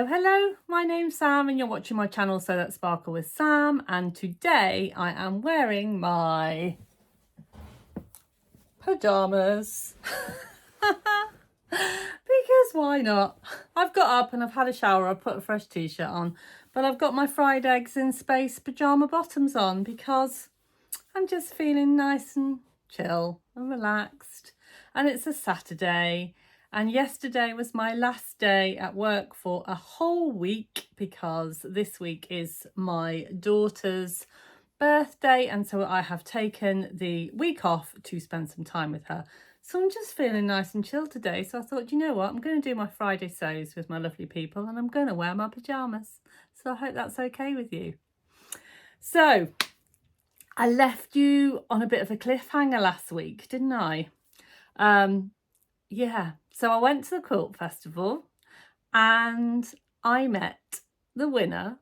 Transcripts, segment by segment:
Hello, my name's Sam and you're watching my channel Sew That Sparkle with Sam, and today I am wearing my pyjamas because why not? I've got up and I've had a shower, I've put a fresh t-shirt on, but I've got my fried eggs in space pyjama bottoms on because I'm just feeling nice and chill and relaxed, and it's a Saturday. And yesterday was my last day at work for a whole week because this week is my daughter's birthday, and so I have taken the week off to spend some time with her. So I'm just feeling nice and chill today. So I thought, you know what, I'm going to do my Friday sews with my lovely people and I'm going to wear my pyjamas. So I hope that's okay with you. So I left you on a bit of a cliffhanger last week, didn't I? Yeah, so I went to the quilt festival and I met the winner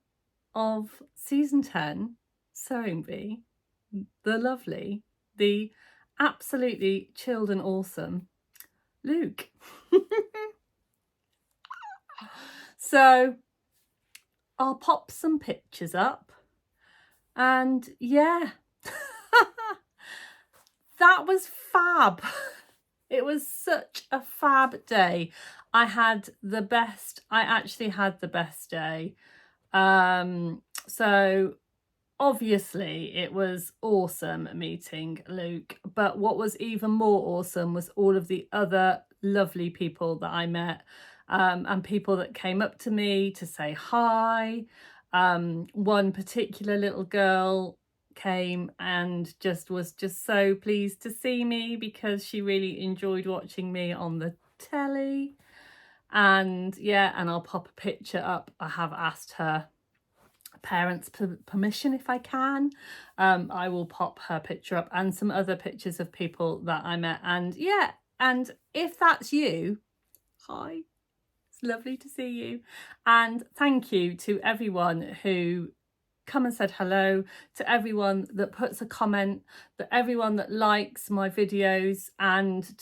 of season 10 Sewing Bee, the lovely, the absolutely chilled and awesome Luke. So I'll pop some pictures up, and yeah, that was fab. It was such a fab day. I actually had the best day. So obviously it was awesome meeting Luke, but what was even more awesome was all of the other lovely people that I met, and people that came up to me to say hi. One particular little girl came and was just so pleased to see me because she really enjoyed watching me on the telly. And yeah, and I'll pop a picture up. I have asked her parents' permission if I can. I will pop her picture up and some other pictures of people that I met. And yeah, and if that's you, hi, it's lovely to see you. And thank you to everyone who come and said hello, to everyone that puts a comment, to everyone that likes my videos, and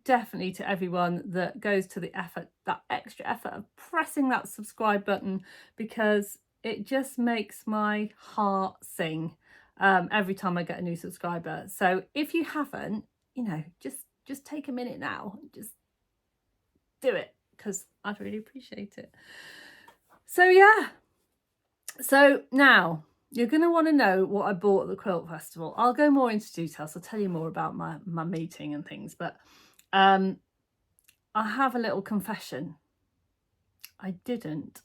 definitely to everyone that goes to the effort, that extra effort of pressing that subscribe button, because it just makes my heart sing every time I get a new subscriber. So if you haven't, you know, just take a minute now, just do it, because I'd really appreciate it. So yeah. So now you're going to want to know what I bought at the quilt festival. I'll go more into details. I'll tell you more about my meeting and things, but I have a little confession. I didn't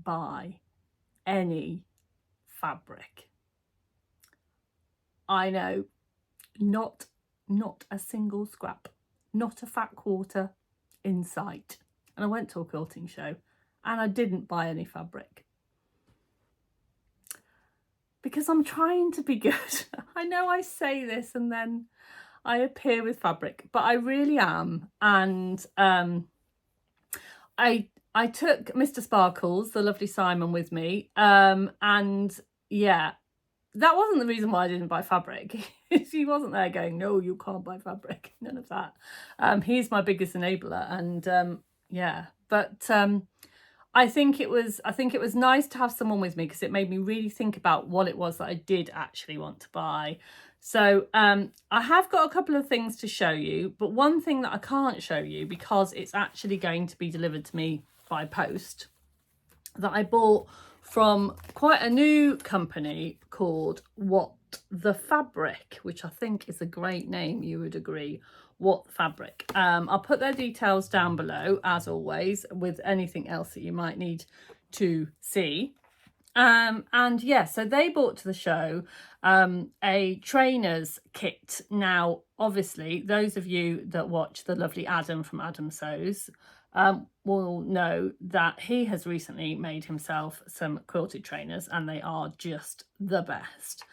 buy any fabric. I know, not a single scrap, not a fat quarter in sight. And I went to a quilting show and I didn't buy any fabric because I'm trying to be good. I know I say this and then I appear with fabric, but I really am. And I took Mr. Sparkles, the lovely Simon, with me, and yeah, that wasn't the reason why I didn't buy fabric. He wasn't there going, no, you can't buy fabric, none of that. He's my biggest enabler, and yeah, but I think it was nice to have someone with me because it made me really think about what it was that I did actually want to buy. So I have got a couple of things to show you, but one thing that I can't show you because it's actually going to be delivered to me by post, that I bought from quite a new company called What the Fabric, which I think is a great name, you would agree. What Fabric. I'll put their details down below, as always, with anything else that you might need to see. And yeah, so they brought to the show a trainer's kit. Now, obviously, those of you that watch the lovely Adam from Adam Sews will know that he has recently made himself some quilted trainers, and they are just the best.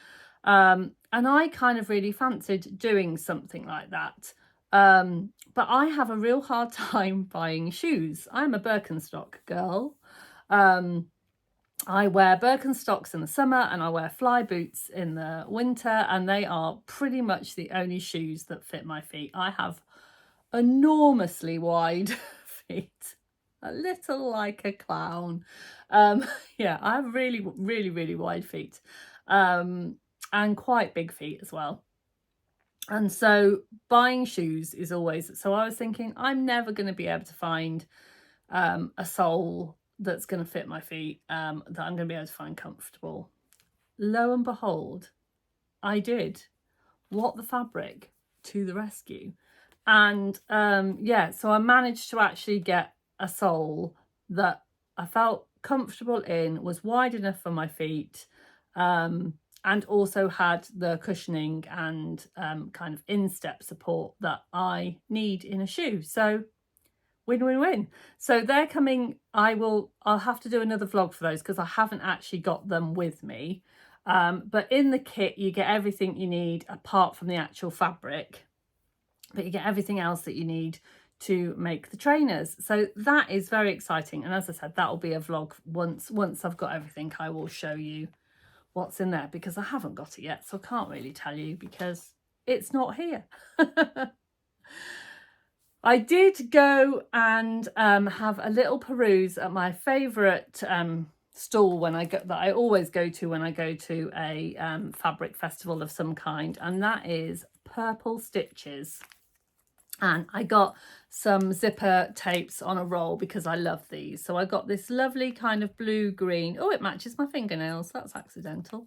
And I kind of really fancied doing something like that. but I have a real hard time buying shoes. I'm a Birkenstock girl. I wear Birkenstocks in the summer and I wear fly boots in the winter, and they are pretty much the only shoes that fit my feet. I have enormously wide feet, a little like a clown. Yeah, I have really wide feet, and quite big feet as well. And so buying shoes is always, so I was thinking I'm never going to be able to find a sole that's going to fit my feet, that I'm going to be able to find comfortable. Lo and behold, I did. What the fabric to the rescue. And yeah, so I managed to actually get a sole that I felt comfortable in, was wide enough for my feet, and also had the cushioning and kind of instep support that I need in a shoe. So win. So they're coming. I'll have to do another vlog for those because I haven't actually got them with me. But in the kit you get everything you need apart from the actual fabric, but you get everything else that you need to make the trainers. So that is very exciting. And as I said, that will be a vlog once I've got everything. I will show you what's in there because I haven't got it yet, so I can't really tell you because it's not here. I did go and have a little peruse at my favourite stall that I always go to when I go to a fabric festival of some kind, and that is Purple Stitches. And I got some zipper tapes on a roll because I love these. So I got this lovely kind of blue green. Oh, it matches my fingernails. That's accidental.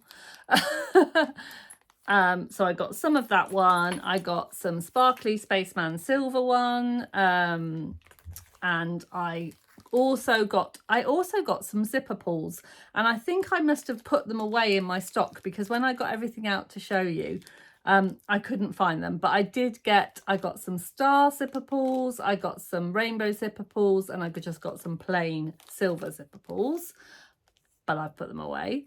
So I got some of that one. I got some sparkly Spaceman silver one. And I also got some zipper pulls. And I think I must have put them away in my stock because when I got everything out to show you, I couldn't find them, but I got some star zipper pulls, I got some rainbow zipper pulls, and I just got some plain silver zipper pulls, but I've put them away.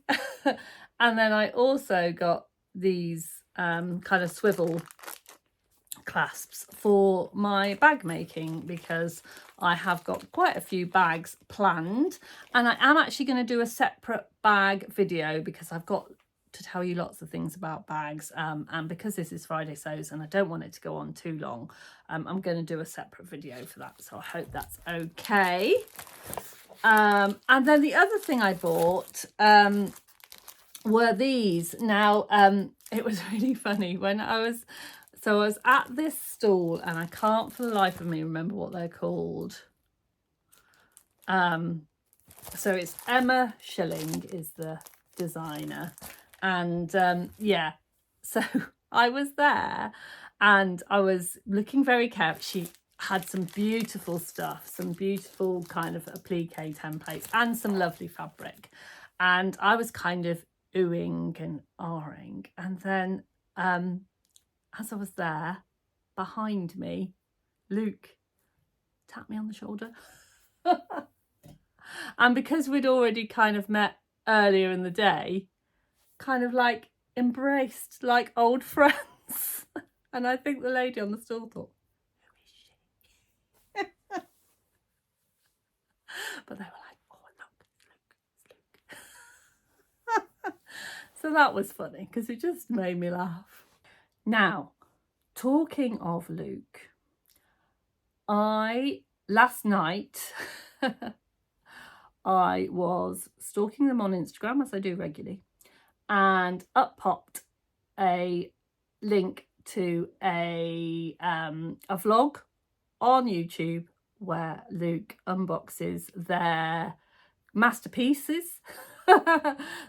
And then I also got these kind of swivel clasps for my bag making because I have got quite a few bags planned, and I am actually going to do a separate bag video because I've got to tell you lots of things about bags, and because this is Friday Sews and I don't want it to go on too long, I'm going to do a separate video for that, so I hope that's okay. And then the other thing I bought were these. Now it was really funny when I was at this stall and I can't for the life of me remember what they're called. So it's Emma Shilling is the designer. And yeah, so I was there and I was looking very carefully. She had some beautiful stuff, some beautiful kind of applique templates and some lovely fabric. And I was kind of oohing and ahhing. And then as I was there, behind me, Luke tapped me on the shoulder. And because we'd already kind of met earlier in the day, kind of like embraced like old friends. And I think the lady on the stall thought, who is she? But they were like, oh look, it's Luke. So that was funny because it just made me laugh. Now, talking of Luke, last night I was stalking them on Instagram, as I do regularly, and up popped a link to a vlog on YouTube where Luke unboxes their masterpieces,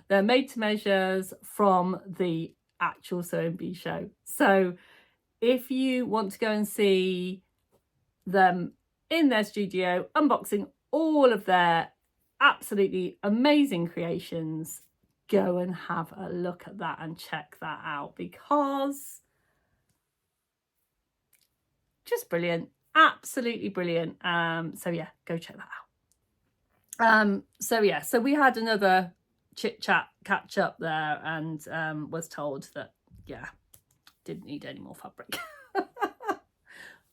their made to measures from the actual Sewing Bee show. So if you want to go and see them in their studio unboxing all of their absolutely amazing creations, go and have a look at that and check that out because just brilliant, absolutely brilliant. So yeah, go check that out. So yeah, so we had another chit chat catch up there and was told that yeah, didn't need any more fabric.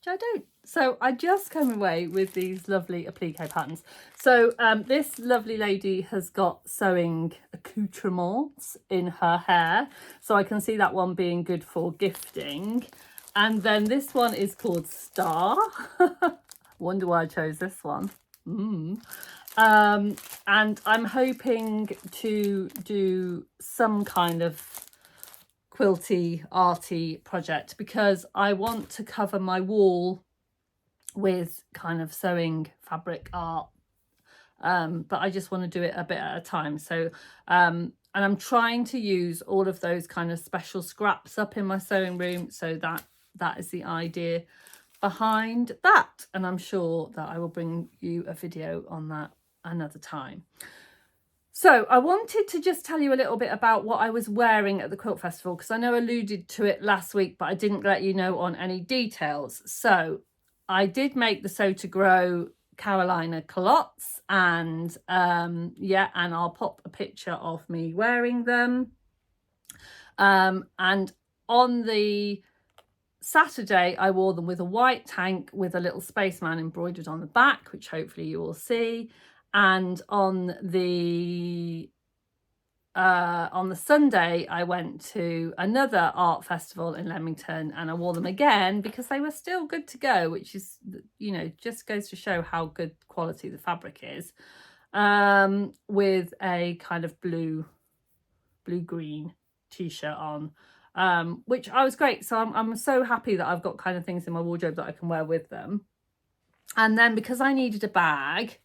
which I don't. So I just came away with these lovely applique patterns. So this lovely lady has got sewing accoutrements in her hair. So I can see that one being good for gifting. And then this one is called Star. Wonder why I chose this one. And I'm hoping to do some kind of quilty arty project because I want to cover my wall with kind of sewing fabric art, but I just want to do it a bit at a time. So and I'm trying to use all of those kind of special scraps up in my sewing room, so that is the idea behind that, and I'm sure that I will bring you a video on that another time. So I wanted to just tell you a little bit about what I was wearing at the quilt festival, because I know I alluded to it last week, but I didn't let you know on any details. So I did make the Sew to Grow Carolina culottes, and yeah, and I'll pop a picture of me wearing them. And on the Saturday, I wore them with a white tank with a little spaceman embroidered on the back, which hopefully you will see. And on the Sunday, I went to another art festival in Leamington, and I wore them again because they were still good to go, which is, you know, just goes to show how good quality the fabric is, with a kind of blue-green t-shirt on, which I was great. So I'm so happy that I've got kind of things in my wardrobe that I can wear with them. And then because I needed a bag,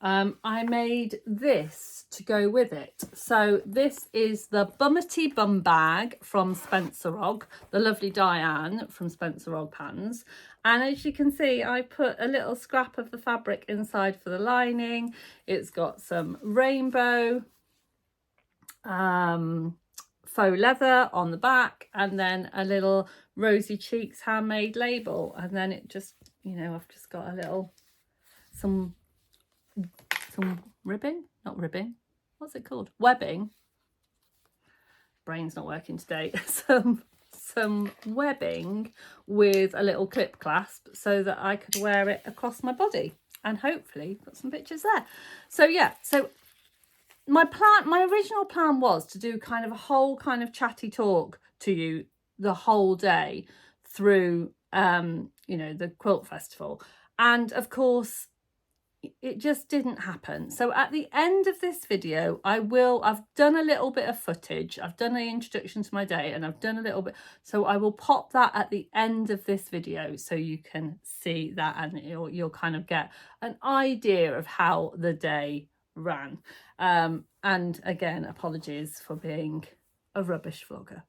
I made this to go with it. So this is the Bummity bum bag from SpencerOgg, the lovely Diane from SpencerOgg Patterns. And as you can see, I put a little scrap of the fabric inside for the lining. It's got some rainbow faux leather on the back, and then a little Rosy Cheeks handmade label. And then it just, you know, I've just got a little, some ribbon, not ribbon, what's it called, webbing, brain's not working today, some webbing with a little clip clasp so that I could wear it across my body, and hopefully put some pictures there. So yeah, so my original plan was to do kind of a whole kind of chatty talk to you the whole day through you know, the quilt festival, and of course it just didn't happen. So at the end of this video, I've done a little bit of footage. I've done an introduction to my day, and I've done a little bit. So I will pop that at the end of this video so you can see that, and you'll kind of get an idea of how the day ran. And again, apologies for being a rubbish vlogger.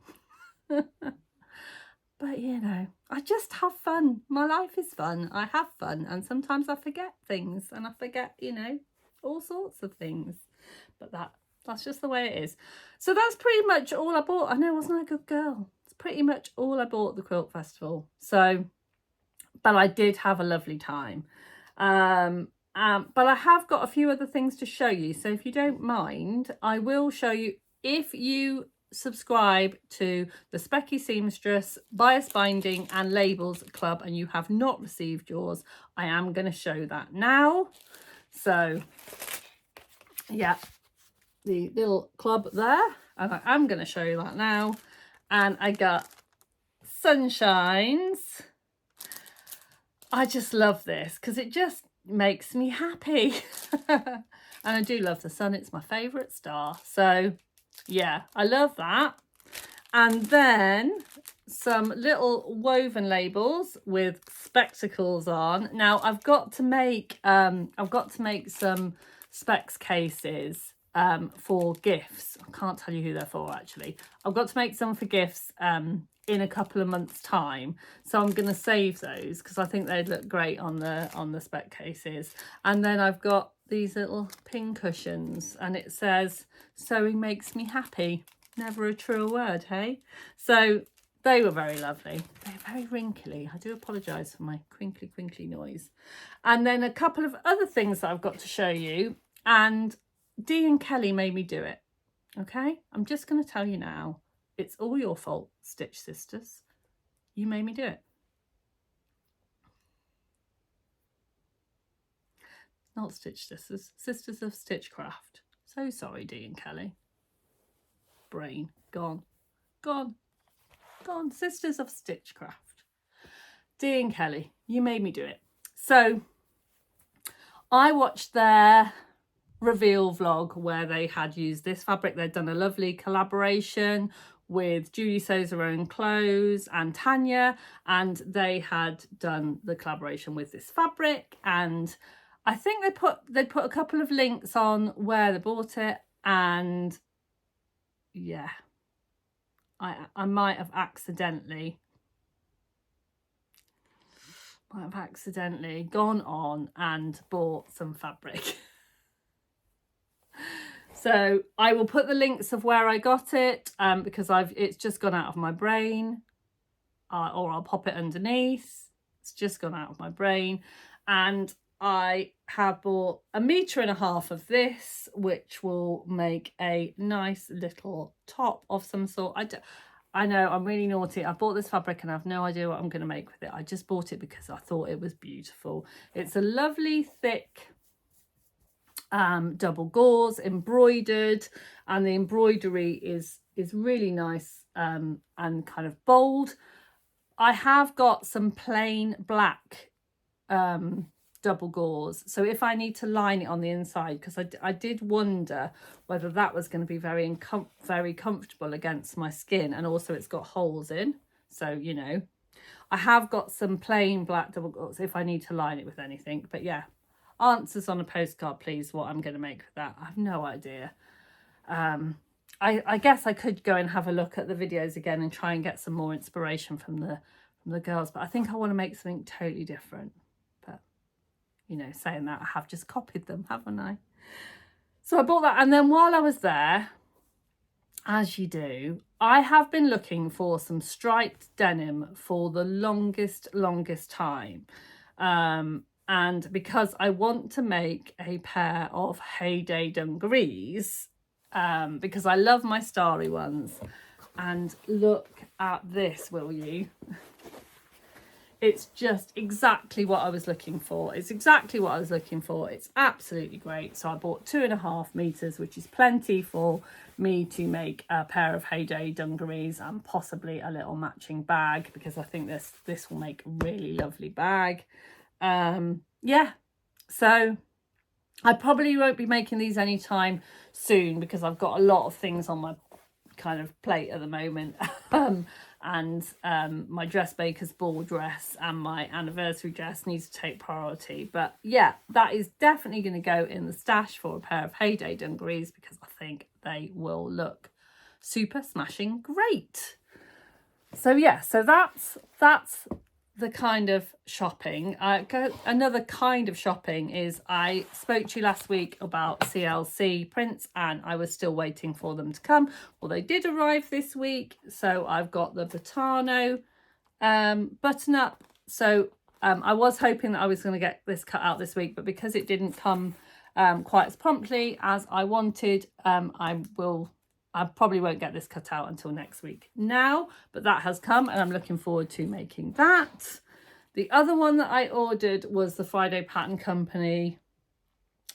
But, you know, I just have fun. My life is fun. I have fun. And sometimes I forget things, and I forget, you know, all sorts of things. But that's just the way it is. So that's pretty much all I bought. I know, wasn't I a good girl? It's pretty much all I bought at the quilt festival. So, but I did have a lovely time. But I have got a few other things to show you. So if you don't mind, I will show you, if you subscribe to the Specky Seamstress Bias Binding and Labels Club and you have not received yours, I am going to show that now. So yeah, the little club there, and I am going to show you that now. And I got Sunshines. I just love this because it just makes me happy. And I do love the sun. It's my favourite star. So yeah, I love that. And then some little woven labels with spectacles on. Now I've got to make some specs cases for gifts. I can't tell you who they're for actually. I've got to make some for gifts in a couple of months' time, so I'm going to save those because I think they'd look great on the spec cases. And then I've got these little pin cushions, and it says sewing makes me happy, never a truer word, hey? So they were very lovely. They're very wrinkly. I do apologize for my crinkly noise. And then a couple of other things that I've got to show you, and Dee and Kelly made me do it. Okay, I'm just going to tell you now, it's all your fault, Stitch Sisters. You made me do it. Not Stitch Sisters, Sisters of Stitchcraft. So sorry, Dee and Kelly. Brain gone, gone, gone. Sisters of Stitchcraft. Dee and Kelly, you made me do it. So I watched their reveal vlog where they had used this fabric. They'd done a lovely collaboration with Julie Sews Her Own Clothes and Tanya, and they had done the collaboration with this fabric, and I think they put a couple of links on where they bought it, and yeah, I might have accidentally gone on and bought some fabric. So I will put the links of where I got it, because it's just gone out of my brain, or I'll pop it underneath. It's just gone out of my brain. And I have bought 1.5 meters of this, which will make a nice little top of some sort. I know I'm really naughty. I bought this fabric and I have no idea what I'm going to make with it. I just bought it because I thought it was beautiful. It's a lovely thick double gauze embroidered, and the embroidery is really nice and kind of bold. I have got some plain black double gauze, so if I need to line it on the inside, because I did wonder whether that was going to be very comfortable against my skin, and also it's got holes in, so you know, I have got some plain black double gauze if I need to line it with anything. But yeah, answers on a postcard please, what I'm going to make with that. I have no idea. I guess I could go and have a look at the videos again and try and get some more inspiration from the girls, but I think I want to make something totally different. But you know, saying that, I have just copied them, haven't I? So I bought that, and then while I was there, as you do, I have been looking for some striped denim for the longest time. And because I want to make a pair of Heyday dungarees, because I love my starry ones. And look at this, will you? It's just exactly what I was looking for. It's exactly what I was looking for. It's absolutely great. So I bought 2.5 meters, which is plenty for me to make a pair of Heyday dungarees and possibly a little matching bag, because I think this will make a really lovely bag. Yeah, so I probably won't be making these anytime soon because I've got a lot of things on my kind of plate at the moment. And my dressmaker's ball dress and my anniversary dress needs to take priority. But yeah, that is definitely going to go in the stash for a pair of Heyday dungarees, because I think they will look super smashing great. So yeah, so that's the kind of shopping. Another kind of shopping is, I spoke to you last week about CLC prints and I was still waiting for them to come. Well, they did arrive this week. So I've got the Botano button up. So I was hoping that I was going to get this cut out this week, but because it didn't come quite as promptly as I wanted, I probably won't get this cut out until next week now, but that has come and I'm looking forward to making that. The other one that I ordered was the Friday Pattern Company,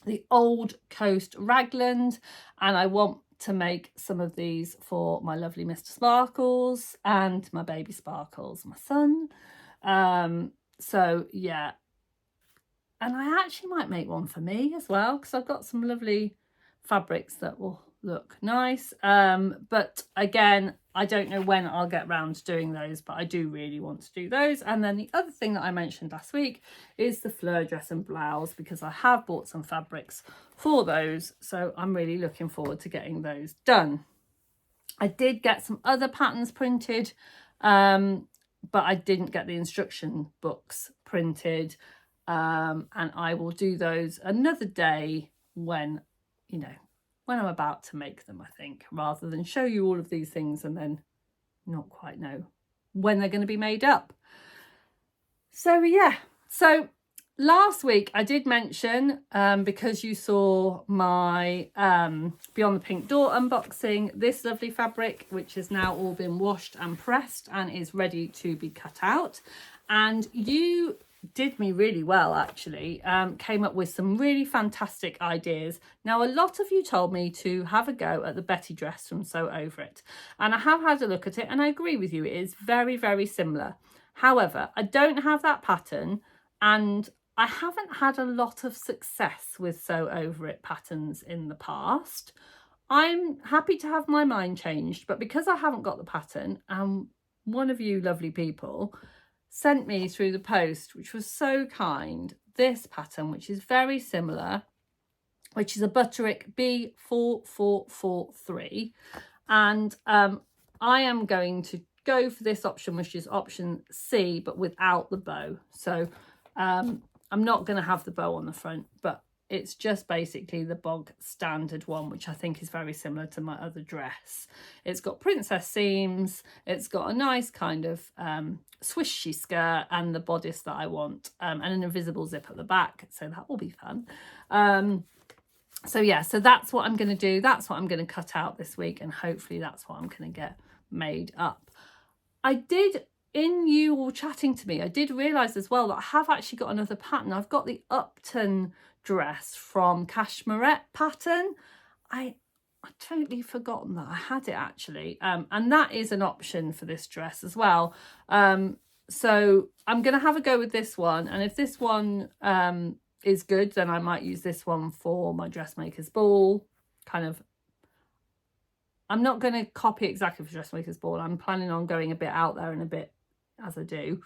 the Old Coast Ragland, and I want to make some of these for my lovely Mr. Sparkles and my baby Sparkles, my son. So yeah, and I actually might make one for me as well, because I've got some lovely fabrics that will look nice, but again, I don't know when I'll get round to doing those, but I do really want to do those. And then the other thing that I mentioned last week is the fleur dress and blouse, because I have bought some fabrics for those, so I'm really looking forward to getting those done. I did get some other patterns printed, but I didn't get the instruction books printed, and I will do those another day when, you know, when I'm about to make them, I think, rather than show you all of these things and then not quite know when they're going to be made up. So yeah, so last week I did mention, because you saw my Beyond the Pink Door unboxing, this lovely fabric, which has now all been washed and pressed and is ready to be cut out. And you did me really well, actually. Came up with some really fantastic ideas. Now, a lot of you told me to have a go at the Betty dress from Sew Over It, and I have had a look at it, and I agree with you, it is very, very similar. However, I don't have that pattern, and I haven't had a lot of success with Sew Over It patterns in the past. I'm happy to have my mind changed, but because I haven't got the pattern, and one of you lovely people sent me through the post, which was so kind, this pattern, which is very similar, which is a Butterick B4443. And I am going to go for this option, which is option C, but without the bow. So I'm not going to have the bow on the front, but it's just basically the bog standard one, which I think is very similar to my other dress. It's got princess seams, it's got a nice kind of swishy skirt and the bodice that I want, and an invisible zip at the back, so that will be fun. So yeah, so that's what I'm going to do. That's what I'm going to cut out this week, and hopefully that's what I'm going to get made up. I did, in you all chatting to me, I did realise as well that I have actually got another pattern. I've got the Upton dress from Cashmerette pattern. I totally forgotten that I had it actually, and that is an option for this dress as well. So I'm going to have a go with this one, and if this one is good, then I might use this one for my dressmaker's ball. Kind of, I'm not going to copy exactly for dressmaker's ball. I'm planning on going a bit out there and a bit as I do,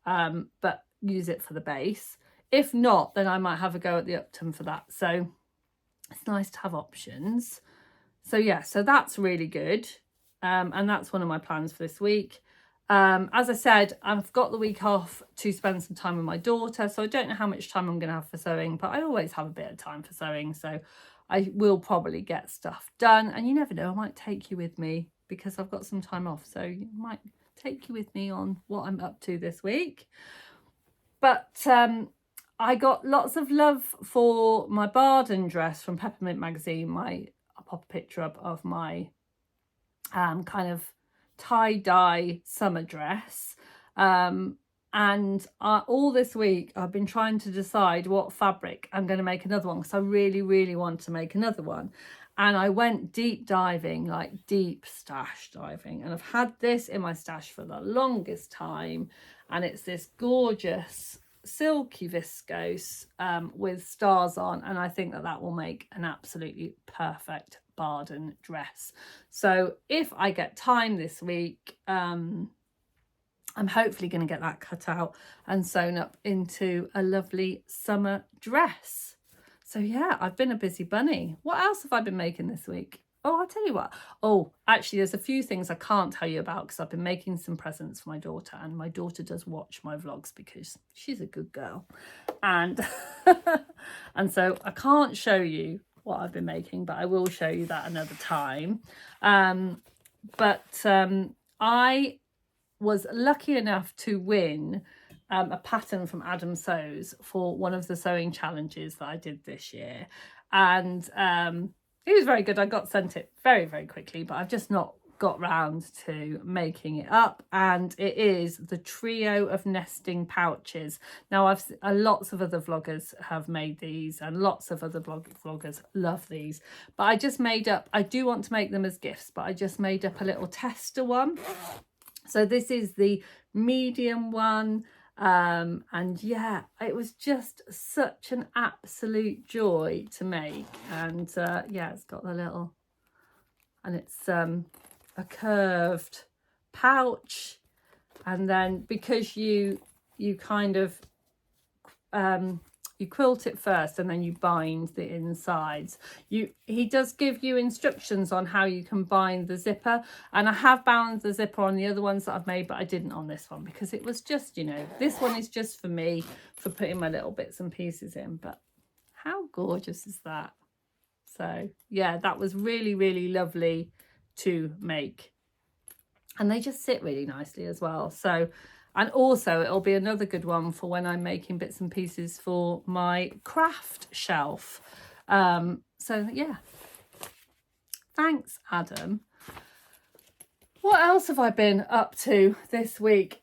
but use it for the base. If not, then I might have a go at the Upton for that. So it's nice to have options. So yeah, so that's really good. And that's one of my plans for this week. As I said, I've got the week off to spend some time with my daughter, so I don't know how much time I'm going to have for sewing, but I always have a bit of time for sewing, so I will probably get stuff done. And you never know, I might take you with me because I've got some time off, so you might take you with me on what I'm up to this week. But I got lots of love for my Barden dress from Peppermint magazine. I'll pop a picture up of my kind of tie-dye summer dress, and all this week I've been trying to decide what fabric I'm going to make another one, because I really want to make another one. And I went deep diving, like deep stash diving, and I've had this in my stash for the longest time, and it's this gorgeous silky viscose with stars on, and I think that that will make an absolutely perfect Barden dress. So if I get time this week, I'm hopefully going to get that cut out and sewn up into a lovely summer dress. So yeah, I've been a busy bunny. What else have I been making this week? Oh, I'll tell you what. Oh, actually, there's a few things I can't tell you about because I've been making some presents for my daughter, and my daughter does watch my vlogs because she's a good girl. And and so I can't show you what I've been making, but I will show you that another time. I was lucky enough to win a pattern from Adam Sews for one of the sewing challenges that I did this year, and it was very good. I got sent it very quickly, but I've just not got round to making it up, and it is the trio of nesting pouches. Now lots of other vloggers have made these, and lots of other vloggers love these, but I just made up, I do want to make them as gifts, but I just made up a little tester one. So this is the medium one, and yeah, it was just such an absolute joy to make. And yeah, it's got the little, and it's a curved pouch, and then because you kind of you quilt it first and then you bind the insides. He does give you instructions on how you can bind the zipper, and I have bound the zipper on the other ones that I've made, but I didn't on this one because it was just, you know, this one is just for me, for putting my little bits and pieces in. But how gorgeous is that? So yeah, that was really lovely to make, and they just sit really nicely as well. So, and also it'll be another good one for when I'm making bits and pieces for my craft shelf. So yeah, thanks Adam. What else have I been up to this week?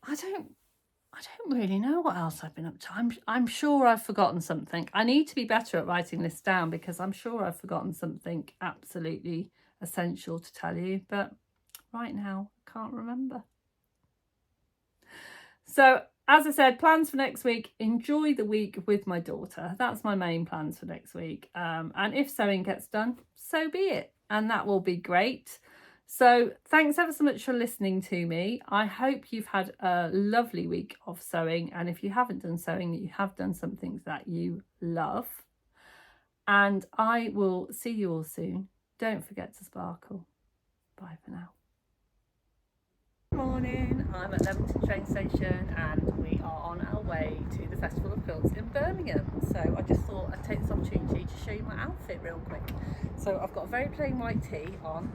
I don't really know what else I've been up to. I'm sure I've forgotten something. I need to be better at writing this down because I'm sure I've forgotten something absolutely essential to tell you, but right now I can't remember. So as I said, plans for next week, enjoy the week with my daughter. That's my main plans for next week. And if sewing gets done, so be it. And that will be great. So thanks ever so much for listening to me. I hope you've had a lovely week of sewing. And if you haven't done sewing, you have done something that you love. And I will see you all soon. Don't forget to sparkle. Bye for now. Good morning, I'm at Leamington train station and we are on our way to the Festival of Quilts in Birmingham. So I just thought I'd take this opportunity to show you my outfit real quick. So I've got a very plain white tee on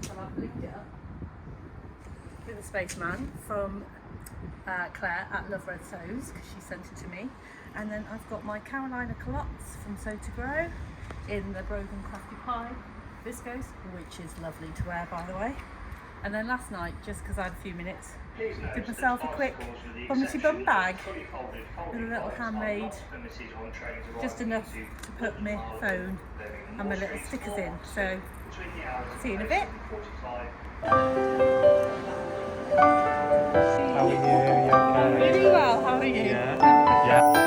and I've linked it up with a spaceman from Claire at Love Red Sews because she sent it to me. And then I've got my Carolina Culottes from Sewtogrow in the Brogan Crafty Pie viscose, which is lovely to wear by the way. And then last night, just because I had a few minutes, did myself a quick Bummity bum bag with a little handmade, just enough to put my phone and my little stickers in. So, see you in a bit. How are you? You okay? Really well, how are you? Yeah.